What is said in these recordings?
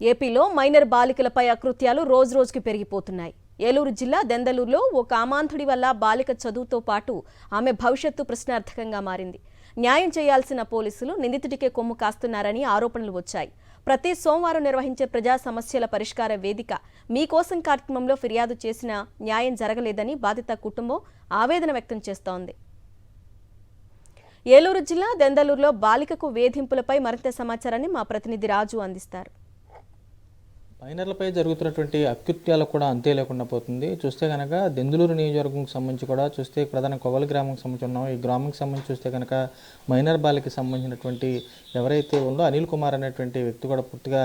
ఏపీలో మైనర్ బాలికలపై అకృత్యాలు రోజురోజుకి పెరిగిపోతున్నాయి. ఏలూరు జిల్లా దెందలూరులో ఓ కామాంధుడి వల్ల బాలిక చదువుతో పాటు ఆమె భవిష్యత్తు ప్రశ్నార్థకంగా మారింది. న్యాయం చేయాల్సిన పోలీసులు నిందితుడికే కొమ్ము కాస్తున్నారని ఆరోపణలు వచ్చాయి. ప్రతి సోమవారం నిర్వహించే ప్రజా సమస్యల పరిష్కార వేదిక మీకోసం కార్యక్రమంలో ఫిర్యాదు చేసినా న్యాయం జరగలేదని బాధిత కుటుంబం ఆవేదన వ్యక్తం చేస్తోంది. ఏలూరు జిల్లా దెందలూరులో బాలికకు వేధింపులపై మరింత సమాచారాన్ని మా ప్రతినిధి రాజు అందిస్తారు. మైనర్లపై జరుగుతున్నటువంటి అకృత్యాలు కూడా అంతే లేకుండా పోతుంది. చూస్తే కనుక దెందులూరు నియోజకవర్గంకి సంబంధించి కూడా చూస్తే ప్రధాన కొవ్వలి గ్రామంకి సంబంధించి ఉన్నాం. ఈ గ్రామంకి సంబంధించి చూస్తే కనుక మైనర్ బాలికకి సంబంధించినటువంటి ఎవరైతే ఉందో అనిల్ కుమార్ అనేటువంటి వ్యక్తి కూడా పూర్తిగా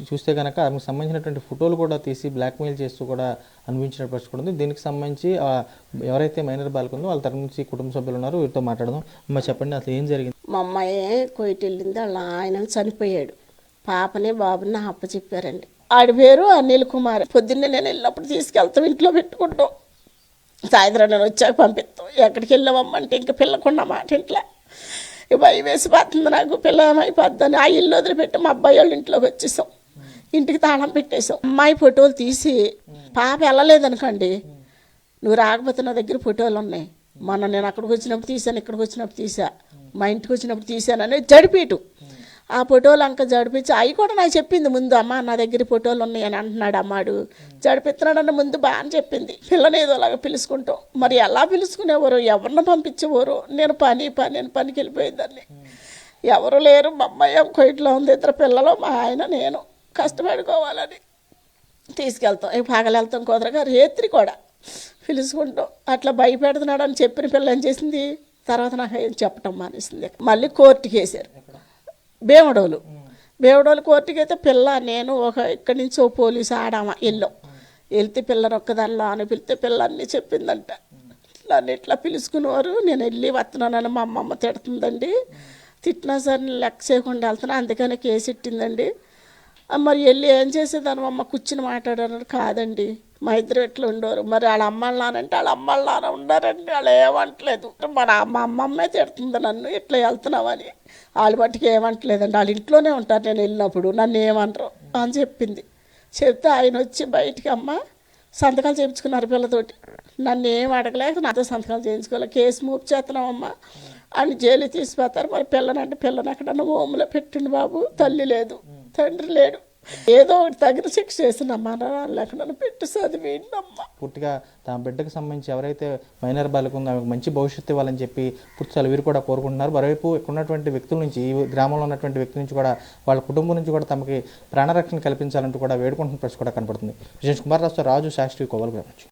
చూస్తే కనుక ఆమెకు సంబంధించినటువంటి ఫోటోలు కూడా తీసి బ్లాక్మెయిల్ చేస్తూ కూడా అనిపించిన పరిస్థితి ఉంది. దీనికి సంబంధించి ఎవరైతే మైనర్ బాలిక ఉందో వాళ్ళ తరఫు నుంచి కుటుంబ సభ్యులు ఉన్నారు, వీరితో మాట్లాడదాం. అమ్మ చెప్పండి, అసలు ఏం జరిగింది? మా అమ్మాయి కోయిట్ వెళ్ళింది, వాళ్ళ ఆయన చనిపోయాడు. పాపని బాబుని అప్పచెప్పారండి. ఆడి పేరు అనిల్ కుమార్. పొద్దున్నే నేను వెళ్ళినప్పుడు తీసుకెళ్తాం, ఇంట్లో పెట్టుకుంటాం. సాయంత్రం నేను వచ్చాక పంపిస్తాం. ఎక్కడికి వెళ్ళామమ్మంటే ఇంకా పిల్లకుండా మాట ఇంట్లో భయం వేసిపోతుంది నాకు, పిల్ల ఏమైపోద్దని ఆ ఇల్లు వదిలిపెట్టి మా అబ్బాయి వాళ్ళ ఇంట్లోకి వచ్చేసాం. ఇంటికి తాళం పెట్టేసాం. అమ్మాయి ఫోటోలు తీసి పాప వెళ్ళలేదనుకోండి, నువ్వు రాకపోతే నా దగ్గర ఫోటోలు ఉన్నాయి, మొన్న నేను అక్కడికి వచ్చినప్పుడు తీసాను, ఇక్కడికి వచ్చినప్పుడు తీసా, మా ఇంటికి వచ్చినప్పుడు తీసానని జడిపీటు. ఆ ఫోటోలు అంక జడిపించి అవి కూడా నాకు చెప్పింది ముందు, అమ్మ నా దగ్గర ఫోటోలు ఉన్నాయని అంటున్నాడు అమ్మాడు. జడిపిస్తున్నాడన్న ముందు బాగా చెప్పింది. పిల్లని ఏదోలాగా పిలుచుకుంటాం. మరి ఎలా పిలుచుకునేవారు, ఎవరిని పంపించేవారు? నేను పనికి వెళ్ళిపోయేదాన్ని. ఎవరు లేరు. మా అమ్మాయి కోయిట్లో ఉంది, ఇద్దరు పిల్లలు, మా ఆయన, నేను కష్టపడుకోవాలని తీసుకెళ్తాం. పగలు వెళ్తాం, కుదరగా రేత్రి కూడా పిలుచుకుంటాం. అట్లా భయపెడుతున్నాడు అని చెప్పిన పిల్ల ఏం చేసింది, తర్వాత నాకు ఏం చెప్పటం మానేసింది. మళ్ళీ కోర్టుకి వేశారు. బేవడోలు కోర్టుకి అయితే పిల్ల నేను ఇక్కడి నుంచి ఓ పోలీసు ఆడామా వెళ్తే పిల్లని ఒక్కదానిలో అని పిలితే పిల్ల అన్నీ చెప్పిందంట. నన్ను ఇట్లా పిలుచుకునేవారు, నేను వెళ్ళి వస్తున్నానని మా అమ్మమ్మ తిడుతుందండి. తిట్టినా సరే నేను లెక్క చేయకుండా వెళ్తున్నా, అందుకని కేసు ఇట్టిందండి. మరి వెళ్ళి ఏం చేసేదాన్ని అమ్మ కూర్చుని మాట్లాడారు. కాదండి, మా ఇద్దరు ఎట్లా ఉండేవారు, మరి వాళ్ళ అమ్మాళ్ళ నానంటే వాళ్ళ అమ్మాళ్ళ నాన్న ఉండారండి, వాళ్ళు ఏమంటలేదు. మా అమ్మమ్మే తిడుతుంది నన్ను ఇట్లా వెళ్తున్నామని. వాళ్ళు బట్టికి ఏమంటలేదండి, వాళ్ళ ఇంట్లోనే ఉంటారు నేను వెళ్ళినప్పుడు, నన్ను ఏమనరు అని చెప్పింది. చెప్తే ఆయన వచ్చి బయటికి అమ్మ సంతకాలు చేయించుకున్నారు పిల్లతోటి. నన్ను ఏం అడగలేక నాతో సంతకాలు చేయించుకోవాలి, కేసు మూవ్ చేస్తున్నామమ్మ అని జైలు తీసిపోతారు. మరి పిల్లనంటే పిల్లని ఎక్కడన్నా హోమ్లో పెట్టిండు బాబు, తల్లి లేదు తండ్రి లేడు, ఏదో ఒకటి తగిన శిక్ష చేసినమ్మా, లేకుండా పెట్టి చదివిండమ్మా. పూర్తిగా తమ బిడ్డకు సంబంధించి ఎవరైతే మైనర్ బాలిక ఉందో ఆమెకు మంచి భవిష్యత్తు ఇవ్వాలని చెప్పి పూర్తిగా వీరు కూడా కోరుకుంటున్నారు. మరోవైపు ఇక్కడ ఉన్నటువంటి వ్యక్తుల నుంచి, ఈ గ్రామంలో ఉన్నటువంటి వ్యక్తుల నుంచి కూడా, వాళ్ళ కుటుంబం నుంచి కూడా తమకి ప్రాణరక్షణ కల్పించాలంటూ కూడా వేడుకుంటున్న పరిస్థితి కూడా కనపడుతుంది. విజయ్ కుమార్ రాజు, సాక్షి, కొవ్వలి గ్రామం.